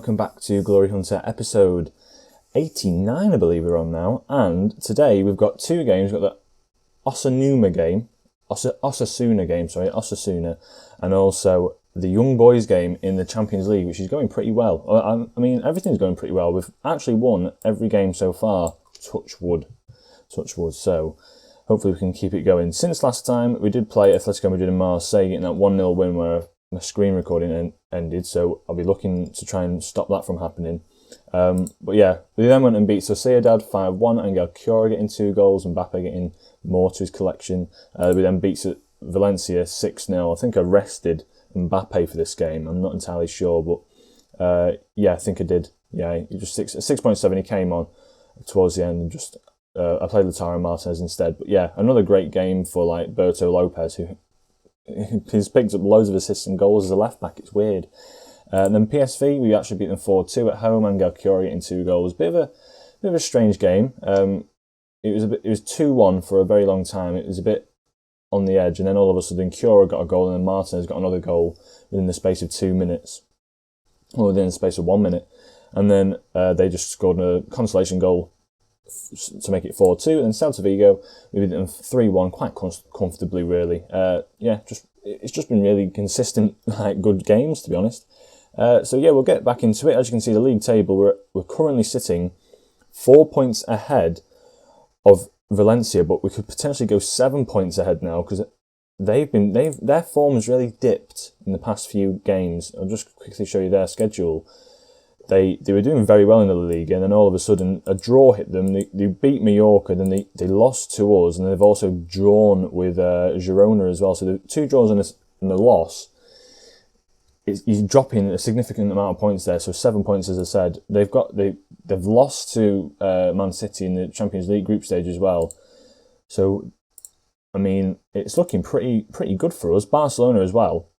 welcome back to Glory Hunter episode 89, I believe we're on now. And today we've got two games. We've got the Osasuna game, and also the Young Boys game in the Champions League, which is going pretty well. I mean, everything's going pretty well. We've actually won every game so far. Touch wood. So hopefully we can keep it going. Since last time, we did play Atletico Madrid and Marseille, getting that 1-0 win where my screen recording ended, so I'll be looking to try and stop that from happening. But yeah, we then went and beat Sociedad 5-1, and Cura getting 2 goals, and Mbappe getting more to his collection. We then beat Valencia 6-0. I think I rested Mbappe for this game. I'm not entirely sure, but yeah, I think I did. Yeah, he just 6.7. He came on towards the end and just I played Lautaro Martinez instead. But yeah, another great game for like Berto Lopez, who he's picked up loads of assists and goals as a left back. It's weird. And then PSV, we actually beat them 4-2 at home, and Cura getting 2 goals. Bit of a strange game. It was 2-1 for a very long time. It was a bit on the edge, and then all of a sudden Cura got a goal, and then Martinez got another goal within the space of 2 minutes, or within the space of 1 minute, and then they just scored a consolation goal to make it 4-2. And Celta Vigo, we beat them 3-1 quite comfortably, really. It's just been really consistent, like good games, to be honest. So yeah, we'll get back into it. As you can see, the league table, we're currently sitting 4 points ahead of Valencia, but we could potentially go 7 points ahead now, because their form has really dipped in the past few games. I'll just quickly show you their schedule. They were doing very well in the league, and then all of a sudden a draw hit them. They beat Mallorca, then they lost to us, and they've also drawn with Girona as well. So the 2 draws and a loss. He's dropping a significant amount of points there. So 7 points, as I said. They've lost to Man City in the Champions League group stage as well. So I mean, it's looking pretty good for us. Barcelona as well.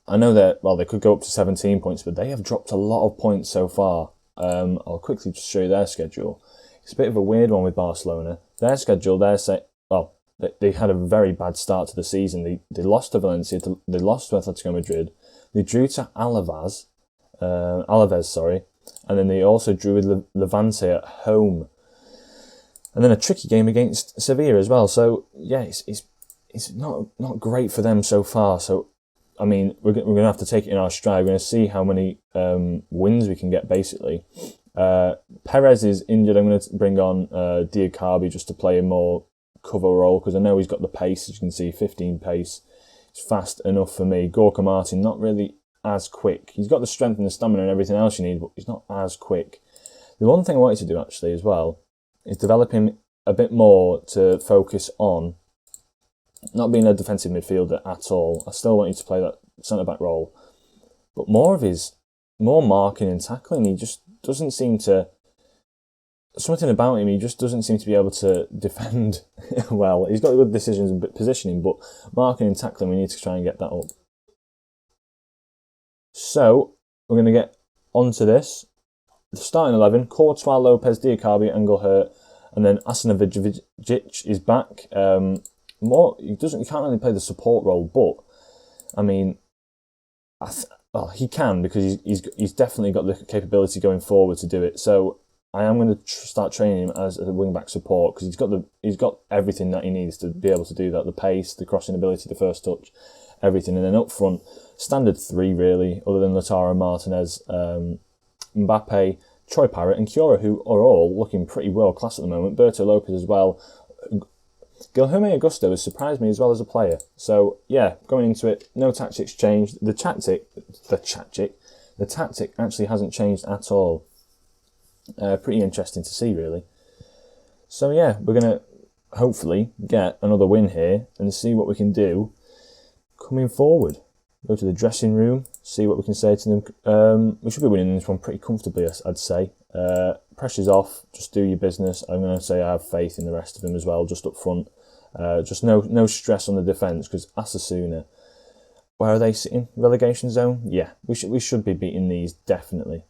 I know that, well, they could go up to 17 points, but they have dropped a lot of points so far. I'll quickly just show you their schedule. It's a bit of a weird one with Barcelona. Their schedule, they had a very bad start to the season. They lost to Valencia, they lost to Atletico Madrid, they drew to Alaves, and then they also drew with Levante at home. And then a tricky game against Sevilla as well. So yeah, it's not great for them so far. So I mean, we're going to have to take it in our stride. We're going to see how many wins we can get, basically. Perez is injured. I'm going to bring on Diakabi just to play a more cover role, because I know he's got the pace. As you can see, 15 pace. It's fast enough for me. Gorka Martin, not really as quick. He's got the strength and the stamina and everything else you need, but he's not as quick. The one thing I wanted to do, actually, as well, is develop him a bit more to focus on not being a defensive midfielder at all. I still want you to play that centre-back role. But more marking and tackling. He just doesn't seem to... Something about him, he just doesn't seem to be able to defend well. He's got good decisions and positioning, but marking and tackling, we need to try and get that up. So, we're going to get onto this. The starting 11, Courtois, Lopez, Diakabi, Engelhart, and then Asanovic is back. He can't really play the support role, but I mean, he can, because he's definitely got the capability going forward to do it. So I am going to start training him as a wing back support, because he's got everything that he needs to be able to do that: the pace, the crossing ability, the first touch, everything. And then up front, standard 3 really, other than Lautaro Martinez, Mbappe, Troy Parrott, and Cura, who are all looking pretty world class at the moment. Berto Lopez as well. Guilherme Augusto has surprised me as well as a player. So yeah, going into it, no tactics changed. The tactic actually hasn't changed at all. Pretty interesting to see, really. So yeah, we're going to hopefully get another win here and see what we can do coming forward. Go to the dressing room, see what we can say to them. We should be winning this one pretty comfortably, I'd say. Pressure's off, just do your business. I'm going to say I have faith in the rest of them as well, just up front. Just no stress on the defence, because Osasuna, where are they sitting? Relegation zone? Yeah, we should be beating these, definitely.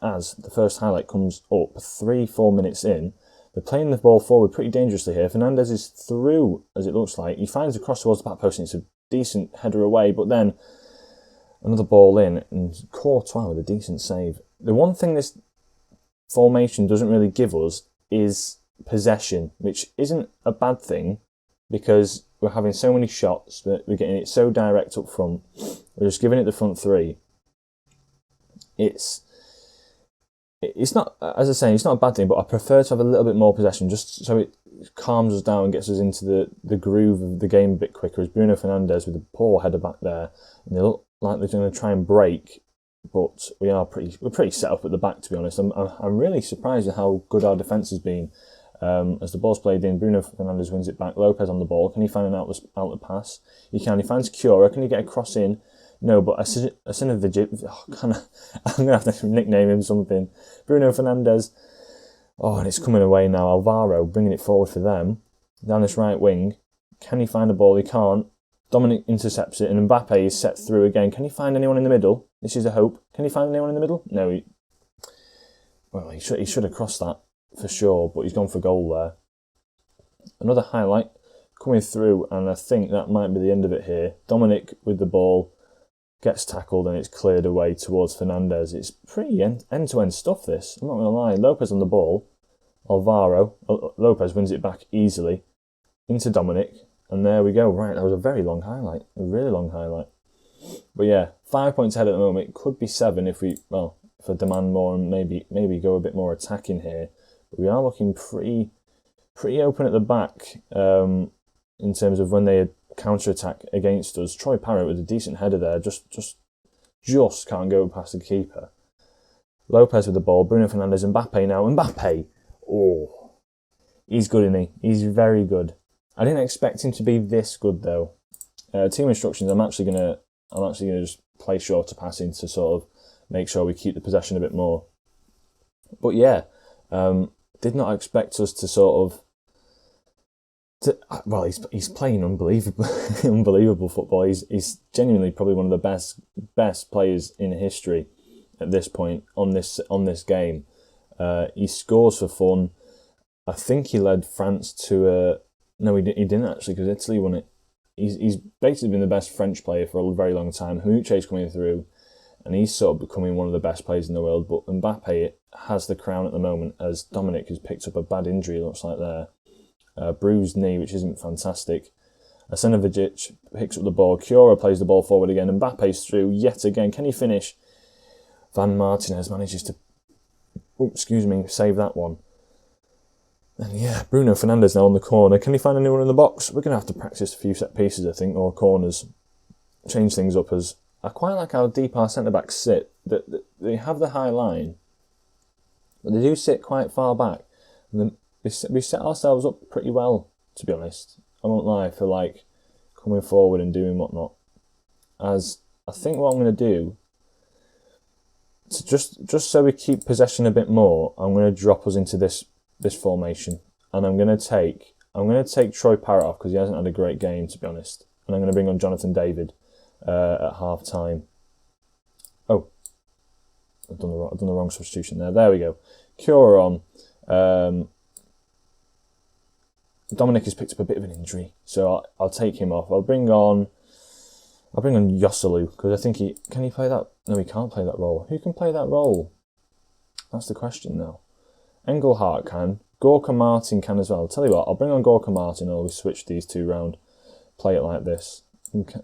As the first highlight comes up 3-4 minutes in, they're playing the ball forward pretty dangerously here. Fernandez is through, as it looks like. He finds a cross towards the back post, and it's a decent header away, but then Another ball in, and Courtois with a decent save. The one thing this formation doesn't really give us is possession, which isn't a bad thing because we're having so many shots, but we're getting it so direct up front. We're just giving it the front three. It's not, as I say, it's not a bad thing, but I prefer to have a little bit more possession just so it calms us down and gets us into the groove of the game a bit quicker. As Bruno Fernandes with a poor header back there, and they look like they're going to try and break, but we're pretty set up at the back, to be honest. I'm really surprised at how good our defence has been. As the ball's played in, Bruno Fernandes wins it back. Lopez on the ball. Can he find an outlet pass? He can. He finds Cura. Can he get a cross in? No, but Haymanager, I'm going to have to nickname him something. Bruno Fernandes. Oh, and it's coming away now. Alvaro bringing it forward for them. Down this right wing. Can he find the ball? He can't. Dominic intercepts it, and Mbappe is set through again. Can he find anyone in the middle? This is a hope. Can he find anyone in the middle? No. He should have crossed that for sure, but he's gone for goal there. Another highlight coming through, and I think that might be the end of it here. Dominic with the ball gets tackled, and it's cleared away towards Fernandes. It's pretty end-to-end stuff, this. I'm not going to lie. Lopez on the ball. Alvaro. Lopez wins it back easily into Dominic. And there we go. Right, that was a very long highlight. A really long highlight. But yeah, 5 points ahead at the moment. It could be 7 if I demand more and maybe go a bit more attacking here. But we are looking pretty open at the back in terms of when they counter-attack against us. Troy Parrott with a decent header there. Just can't go past the keeper. Lopez with the ball. Bruno Fernandes. Mbappe now. Mbappe. Oh, he's good, isn't he? He's very good. I didn't expect him to be this good though. Team instructions. I'm actually gonna just play shorter passing to sort of make sure we keep the possession a bit more. But yeah, did not expect us to sort of. Well, he's playing unbelievable football. He's genuinely probably one of the best players in history at this point on this game. He scores for fun. I think he led France to a. No, he didn't actually, because Italy won it. He's basically been the best French player for a very long time. Haymanager's coming through, and he's sort of becoming one of the best players in the world. But Mbappe has the crown at the moment, as Dominic has picked up a bad injury, it looks like there. Bruised knee, which isn't fantastic. Haymanager picks up the ball. Cura plays the ball forward again. Mbappe's through yet again. Can he finish? Van Martinez manages to, save that one. And yeah, Bruno Fernandes now on the corner. Can he find anyone in the box? We're going to have to practice a few set pieces, I think, or corners. Change things up, as I quite like how deep our centre-backs sit. They have the high line, but they do sit quite far back. And we set ourselves up pretty well, to be honest. I won't lie, for like coming forward and doing whatnot. As I think what I'm going to do, to just so we keep possession a bit more, I'm going to drop us into this formation, and I'm going to take Troy Parrott off because he hasn't had a great game, to be honest, and I'm going to bring on Jonathan David at half time. Oh, I've done the wrong substitution there. There we go. Cura on. Dominic has picked up a bit of an injury, so I'll take him off. I'll bring on Joselu, because I think can he play that? No, he can't play that role. Who can play that role? That's the question now. Engelhardt can. Gorka Martin can as well. I'll tell you what, I'll bring on Gorka Martin, and I'll switch these two round. Play it like this.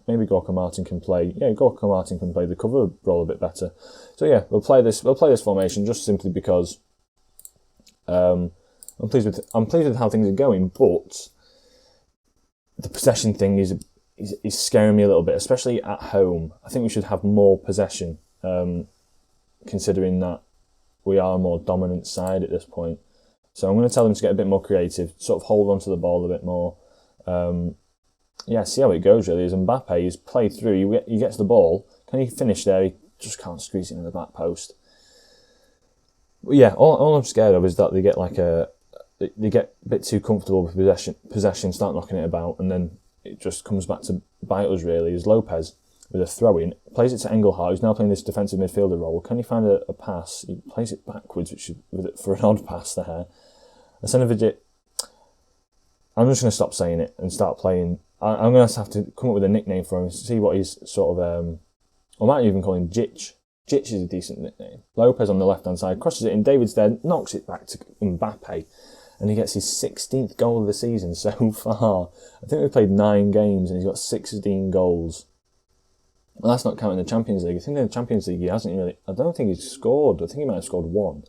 Maybe Gorka Martin can play. Yeah, Gorka Martin can play the cover role a bit better. So yeah, we'll play this formation just simply because I'm pleased with how things are going, but the possession thing is scaring me a little bit, especially at home. I think we should have more possession, considering that we are a more dominant side at this point. So I'm going to tell them to get a bit more creative, sort of hold on to the ball a bit more. See how it goes really. As Mbappe, he's played through, he gets the ball. Can he finish there? He just can't squeeze it in the back post. But yeah, all I'm scared of is that they get a bit too comfortable with possession, start knocking it about, and then it just comes back to bite us really. As Lopez, with a throw-in, plays it to Engelhardt, who's now playing this defensive midfielder role. Can he find a pass? He plays it backwards, for an odd pass there. Haymanager, I'm just going to stop saying it and start playing. I'm going to have to come up with a nickname for him, see what he's sort of I might even call him Jitch. Jitch is a decent nickname. Lopez on the left-hand side, crosses it in, David's there, knocks it back to Mbappe, and he gets his 16th goal of the season so far. I think we've played 9 games, and he's got 16 goals. Well, that's not counting the Champions League. I think in the Champions League he hasn't really... I don't think he's scored. I think he might have scored 1.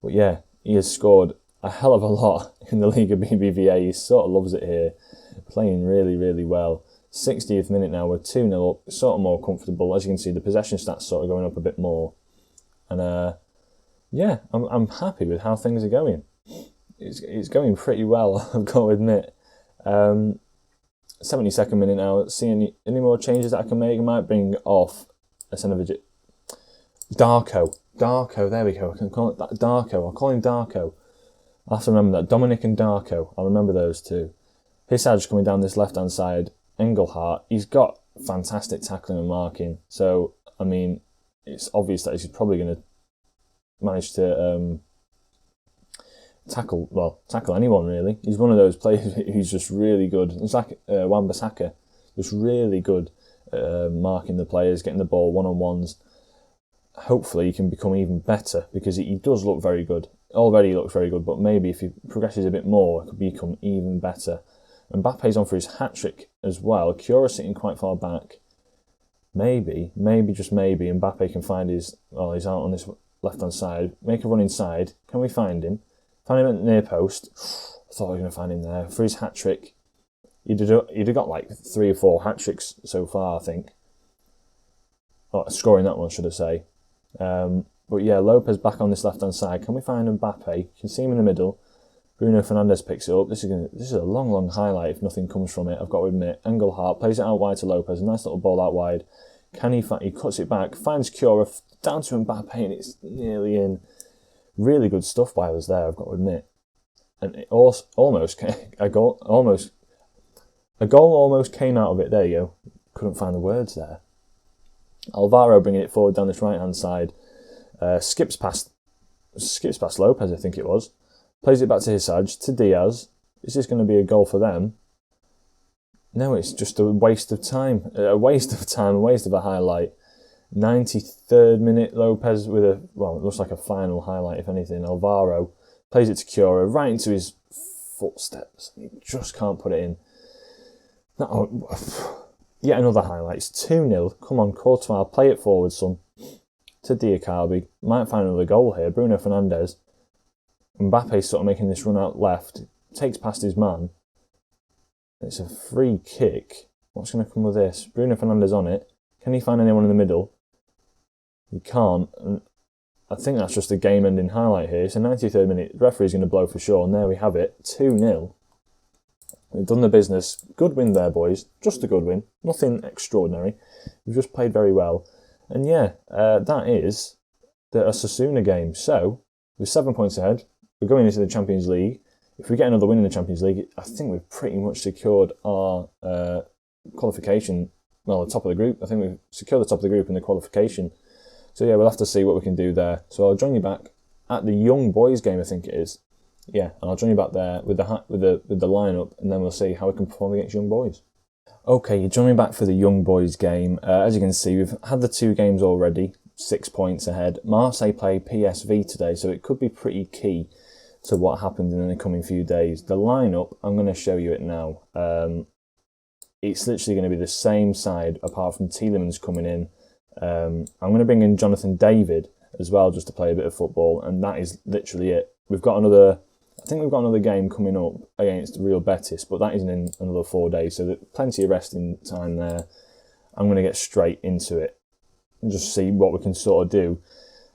But yeah, he has scored a hell of a lot in the Liga BBVA. He sort of loves it here. Playing really, really well. 60th minute now, we're 2-0 up, sort of more comfortable. As you can see, the possession stats sort of going up a bit more. And yeah, I'm happy with how things are going. It's going pretty well, I've got to admit. 72nd minute now, see any more changes that I can make. I might bring off Haymanager. Darko, there we go. I can call it that. Darko, I'll call him Darko. I'll have to remember that. Dominic and Darko, I'll remember those two. Haymanager coming down this left-hand side. Engelhardt, he's got fantastic tackling and marking. So, I mean, it's obvious that he's probably going to manage to tackle anyone, really. He's one of those players who's just really good. It's like Wan-Bissaka, just really good marking the players, getting the ball one-on-ones. Hopefully he can become even better, because he does look very good. Already he looks very good, but maybe if he progresses a bit more, it could become even better. Mbappe's on for his hat-trick as well. Cura sitting quite far back. Maybe, just maybe, Mbappe can find his... Well, he's out on this left-hand side. Make a run inside. Can we find him? Find him at the near post. I thought we were going to find him there. For his hat-trick. He'd have got like 3 or 4 hat-tricks so far, I think. Oh, scoring that one, should I say. But yeah, Lopez back on this left-hand side. Can we find Mbappe? You can see him in the middle. Bruno Fernandes picks it up. This is a long highlight if nothing comes from it, I've got to admit. Engelhardt plays it out wide to Lopez. A nice little ball out wide. He cuts it back, finds Cura, down to Mbappe, and it's nearly in. Really good stuff by us there, I've got to admit. And it a goal almost came out of it. There you go. Couldn't find the words there. Alvaro bringing it forward down this right-hand side. Skips past Lopez, I think it was. Plays it back to Haymanager, to Diaz. Is this going to be a goal for them? No, it's just a waste of time. A waste of a highlight. 93rd minute, Lopez with it looks like a final highlight, if anything. Alvaro plays it to Cura, right into his footsteps. He just can't put it in. Yet another highlight. It's 2-0. Come on, Courtois, play it forward, son. To Diakabi. Might find another goal here. Bruno Fernandes. Mbappe's sort of making this run out left. Takes past his man. It's a free kick. What's going to come with this? Bruno Fernandes on it. Can he find anyone in the middle? He can't. And I think that's just a game-ending highlight here. It's a 93rd minute. The referee's going to blow for sure. And there we have it. 2-0. We've done the business. Good win there, boys. Just a good win. Nothing extraordinary. We've just played very well. And yeah, that is the Osasuna game. So, we're 7 points ahead. We're going into the Champions League. If we get another win in the Champions League, I think we've pretty much secured our qualification. Well, the top of the group. I think we've secured the top of the group in the qualification. So yeah, we'll have to see what we can do there. So I'll join you back at the Young Boys game, I think it is. Yeah, and I'll join you back there with the lineup, and then we'll see how we can perform against Young Boys. Okay, you join me back for the Young Boys game. As you can see, we've had the 2 games already. 6 points ahead. Marseille play PSV today, so it could be pretty key to what happens in the coming few days. The lineup, I'm going to show you it now. It's literally going to be the same side, apart from Tielemans coming in. I'm going to bring in Jonathan David as well, just to play a bit of football, and that is literally it. I think we've got another game coming up against Real Betis, but that isn't in another 4 days, so there's plenty of resting time there. I'm going to get straight into it and just see what we can sort of do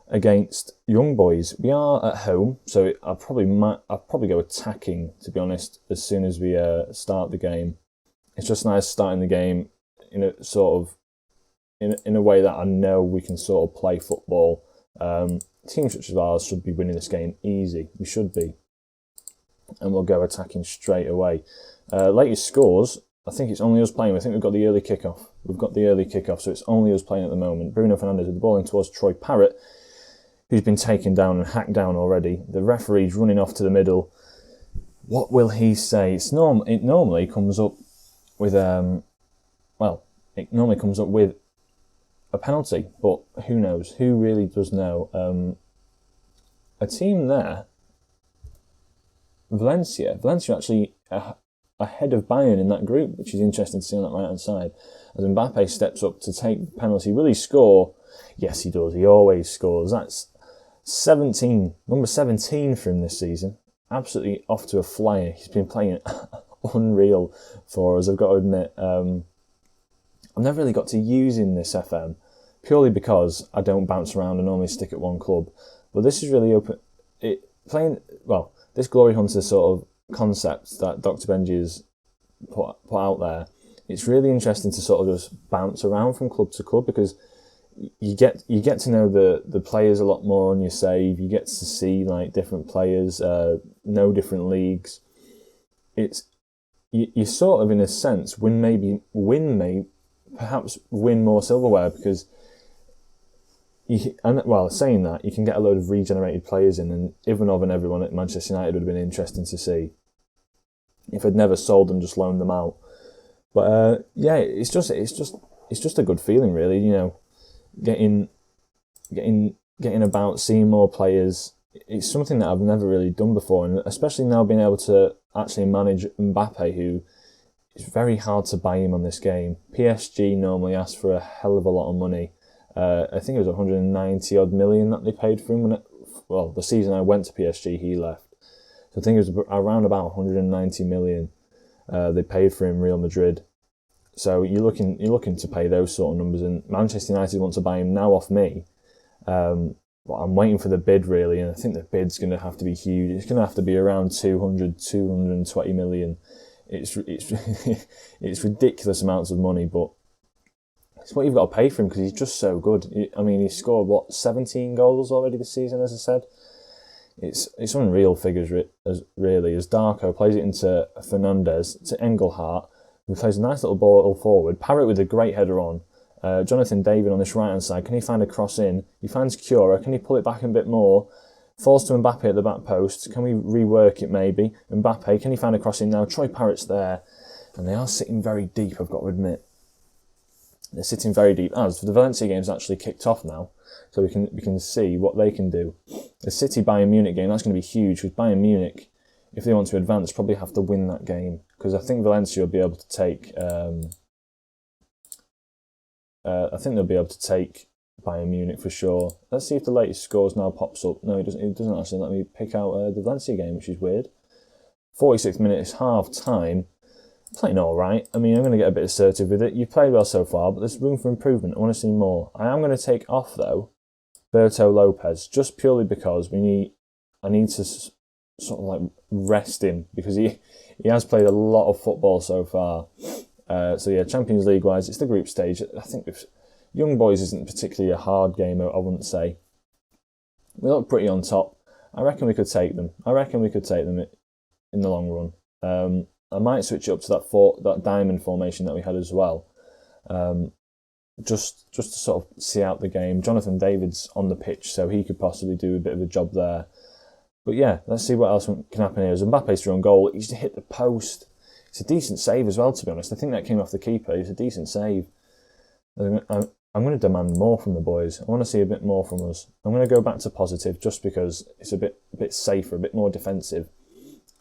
against Young Boys. We are at home, so I'll probably go attacking, to be honest, as soon as we start the game. It's just nice starting the game in a sort of in a way that I know we can sort of play football. Teams such as ours should be winning this game easy. We should be, and we'll go attacking straight away. Latest scores. I think it's only us playing. I think we've got the early kickoff. So it's only us playing at the moment. Bruno Fernandes with the ball in towards Troy Parrott, who's been taken down and hacked down already. The referee's running off to the middle. What will he say? It normally comes up with a penalty, but who knows? Who really does know? A team there, Valencia actually ahead of Bayern in that group, which is interesting to see on that right-hand side. As Mbappe steps up to take the penalty, will he score? Yes, he does. He always scores. That's number 17 for him this season. Absolutely off to a flyer. He's been playing unreal for us, I've got to admit. I've never really got to use him this FM, purely because I don't bounce around and normally stick at one club. But this is really open. This Glory Hunter sort of concept that Dr. Benji has put out there, it's really interesting to sort of just bounce around from club to club, because you get to know the players a lot more on your save. You get to see like different players, know different leagues. You sort of, in a sense, win more silverware, because saying that, you can get a load of regenerated players in, and Ivanov and everyone at Manchester United would have been interesting to see if I'd never sold them, just loaned them out. But it's just a good feeling, really. You know, getting about, seeing more players. It's something that I've never really done before, and especially now being able to actually manage Mbappe, who is very hard to buy him on this game. PSG normally ask for a hell of a lot of money. I think it was 190 odd million that they paid for him the season I went to PSG, he left. So I think it was around about 190 million they paid for him, Real Madrid. So you're looking to pay those sort of numbers, and Manchester United want to buy him now off me. But I'm waiting for the bid, really, and I think the bid's going to have to be huge. It's going to have to be around 220 million. It's it's ridiculous amounts of money, but it's what you've got to pay for him, because he's just so good. I mean, he's scored 17 goals already this season, as I said. It's unreal figures, really. As Darko plays it into Fernandez, to Engelhardt, who plays a nice little ball forward. Parrott with a great header on. Jonathan David on this right-hand side. Can he find a cross in? He finds Cura. Can he pull it back a bit more? Falls to Mbappe at the back post. Can we rework it, maybe? Mbappe, can he find a cross in now? Troy Parrott's there. And they are sitting very deep, I've got to admit. They're sitting very deep. The Valencia game's actually kicked off now, so we can see what they can do. The City-Bayern Munich game, that's going to be huge, because Bayern Munich, if they want to advance, probably have to win that game, because I think Valencia will be able to take... I think they'll be able to take Bayern Munich for sure. Let's see if the latest scores now pops up. No, it doesn't actually let me pick out the Valencia game, which is weird. 46th minute, it's half time. Playing all right. I mean, I'm going to get a bit assertive with it. You've played well so far, but there's room for improvement. I want to see more. I am going to take off, though, Berto Lopez, just purely because I need to sort of like rest him, because he has played a lot of football so far. So yeah, Champions League wise, it's the group stage. I think Young Boys isn't particularly a hard game, I wouldn't say. We look pretty on top. I reckon we could take them. In the long run. I might switch it up to that diamond formation that we had as well. Just to sort of see out the game. Jonathan David's on the pitch, so he could possibly do a bit of a job there. But yeah, let's see what else can happen here. As Mbappe's through on goal, he's to hit the post. It's a decent save as well, to be honest. I think that came off the keeper. It's a decent save. I'm going to demand more from the boys. I want to see a bit more from us. I'm going to go back to positive, just because it's a bit safer, a bit more defensive.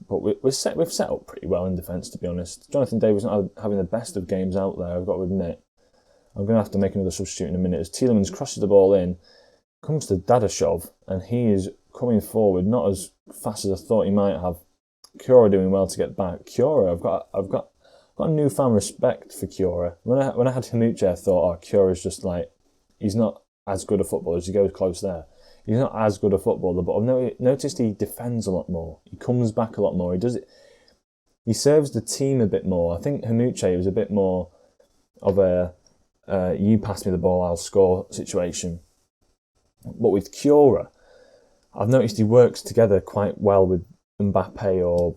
But we've set up pretty well in defence, to be honest. Jonathan David's not having the best of games out there, I've got to admit. I'm going to have to make another substitute in a minute. As Tielemans crosses the ball in, comes to Dadashov, and he is coming forward, not as fast as I thought he might have. Cura doing well to get back. Cura, I've got a newfound respect for Cura. When I had Haymanager, I thought, Cura's just like, he's not as good a footballer as he goes close there. He's not as good a footballer, but I've noticed he defends a lot more. He comes back a lot more. He does it. He serves the team a bit more. I think Haymanager was a bit more of a you pass me the ball, I'll score situation. But with Cura, I've noticed he works together quite well with Mbappe,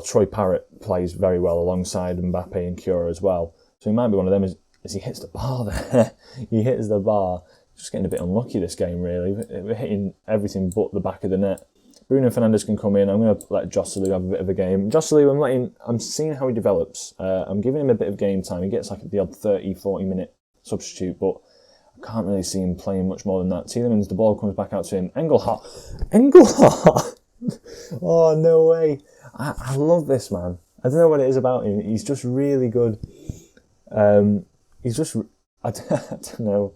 Troy Parrott plays very well alongside Mbappe and Cura as well. So he might be one of them as he hits the bar there. He hits the bar. Just getting a bit unlucky this game, really. We're hitting everything but the back of the net. Bruno Fernandes can come in. I'm going to let Joselu have a bit of a game. Joselu, I'm seeing how he develops. I'm giving him a bit of game time. He gets like the odd 30, 40 minute substitute, but I can't really see him playing much more than that. Tielemans, the ball comes back out to him. Engelhardt! Oh, no way. I love this man. I don't know what it is about him. He's just really good. He's just... I don't know.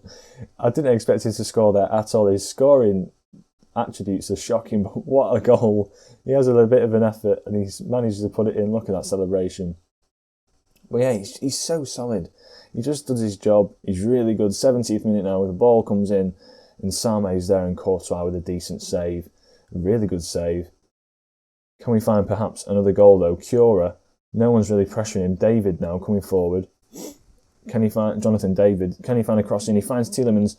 I didn't expect him to score there at all. His scoring attributes are shocking, but what a goal. He has a bit of an effort and he's managed to put it in. Look at that celebration. But yeah, he's so solid. He just does his job. He's really good. 70th minute now, where the ball comes in and Same's there and Courtois with a decent save. A really good save. Can we find perhaps another goal though? Cura, no one's really pressuring him. David now coming forward. Can he find Jonathan David? Can he find a crossing? He finds Tielemans.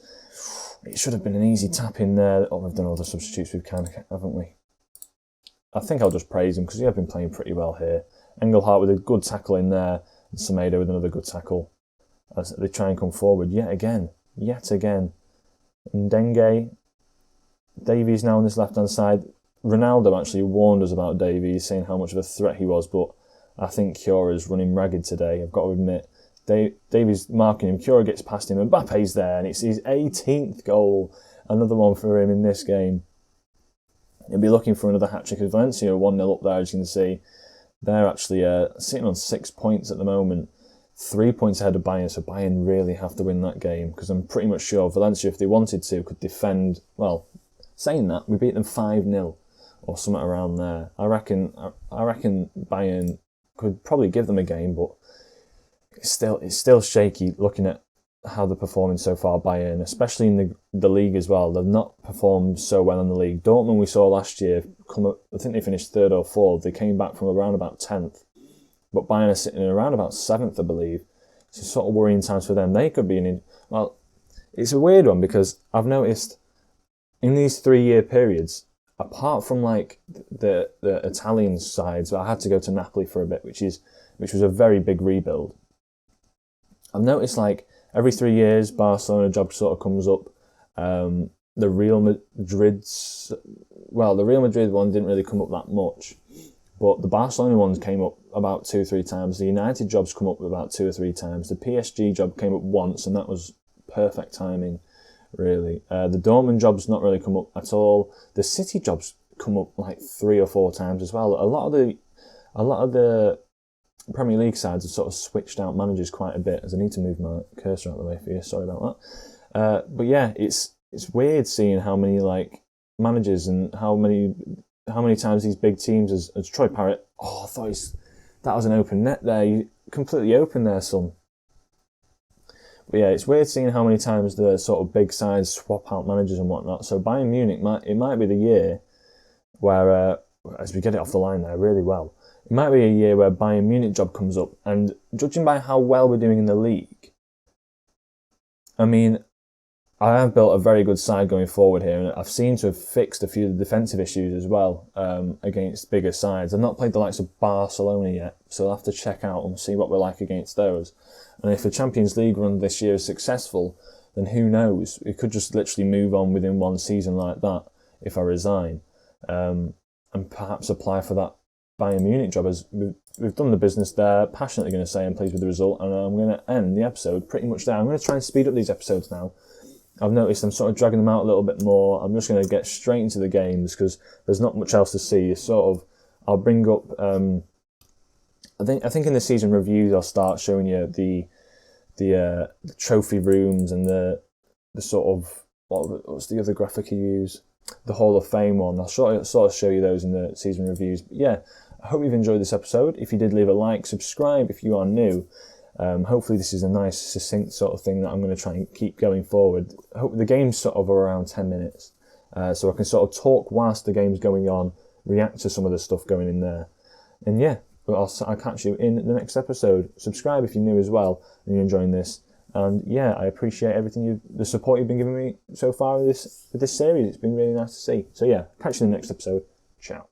It should have been an easy tap in there. Oh, we've done all the substitutes we can, haven't we? I think I'll just praise him because he has been playing pretty well here. Engelhardt with a good tackle in there. And Semedo with another good tackle. As they try and come forward yet again. Ndenge. Davies now on this left-hand side. Ronaldo actually warned us about Davies, saying how much of a threat he was, but I think Cura's running ragged today, I've got to admit. Davies marking him, Cura gets past him, and Mbappe's there, and it's his 18th goal. Another one for him in this game. He'll be looking for another hat-trick. Valencia are 1-0 up there, as you can see. They're actually sitting on 6 points at the moment. 3 points ahead of Bayern, so Bayern really have to win that game, because I'm pretty much sure Valencia, if they wanted to, could defend... Well, saying that, we beat them 5-0, or something around there. I reckon Bayern could probably give them a game, but it's still shaky looking at how they're performing so far, Bayern, especially in the league as well. They've not performed so well in the league. Dortmund we saw last year, I think they finished 3rd or 4th. They came back from around about 10th. But Bayern are sitting around about 7th, I believe. So sort of worrying times for them. They could be well, it's a weird one because I've noticed in these 3-year periods, apart from like the Italian sides, I had to go to Napoli for a bit, which was a very big rebuild. I've noticed like every 3 years, Barcelona job sort of comes up. The Real Madrid one didn't really come up that much, but the Barcelona ones came up about 2 or 3 times. The United jobs come up about 2 or 3 times. The PSG job came up once, and that was perfect timing, really. The Dortmund jobs not really come up at all. The City jobs come up like 3 or 4 times as well. A lot of the Premier League sides have sort of switched out managers quite a bit, as I need to move my cursor out of the way for you, sorry about that. But yeah, it's weird seeing how many like managers and how many times these big teams, as Troy Parrott, I thought that was an open net there, you completely open there, son. But yeah, it's weird seeing how many times the sort of big sides swap out managers and whatnot. So Bayern Munich, it might be the year where, as we get it off the line there really well, it might be a year where Bayern Munich job comes up, and judging by how well we're doing in the league, I mean, I have built a very good side going forward here, and I've seemed to have fixed a few of the defensive issues as well against bigger sides. I've not played the likes of Barcelona yet, so I'll have to check out and see what we're like against those. And if the Champions League run this year is successful, then who knows? We could just literally move on within one season like that if I resign, and perhaps apply for that Bayern Munich job. As we've done the business there, passionately going to say I'm pleased with the result, and I'm going to end the episode pretty much there. I'm going to try and speed up these episodes now. I've noticed I'm sort of dragging them out a little bit more. I'm just going to get straight into the games because there's not much else to see. It's sort of, I'll bring up, I think in the season reviews I'll start showing you the trophy rooms and the sort of, what's the other graphic you use? The Hall of Fame one. I'll sort of show you those in the season reviews. But yeah, I hope you've enjoyed this episode. If you did, leave a like, subscribe if you are new. Hopefully this is a nice, succinct sort of thing that I'm going to try and keep going forward. I hope the game's sort of around 10 minutes, so I can sort of talk whilst the game's going on, react to some of the stuff going in there. And yeah, I'll catch you in the next episode. Subscribe if you're new as well and you're enjoying this. And yeah, I appreciate everything the support you've been giving me so far with this series. It's been really nice to see. So yeah, catch you in the next episode. Ciao.